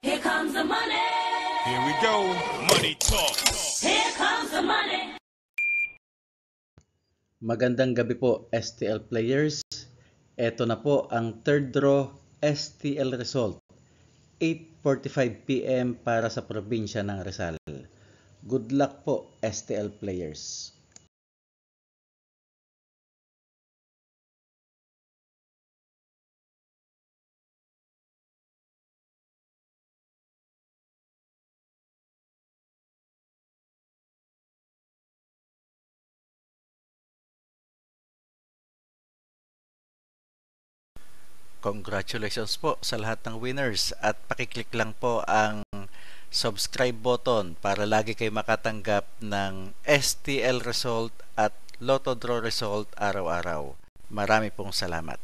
Here comes the money. Here we go. Money talk. Here comes the money. Magandang gabi po STL players. Ito na po ang third draw STL result. 8:45 PM para sa probinsya ng Rizal. Good luck po STL players. Congratulations po sa lahat ng winners at pakiclick lang po ang subscribe button para lagi kayo makatanggap ng STL result at Lotto Draw result araw-araw. Marami pong salamat.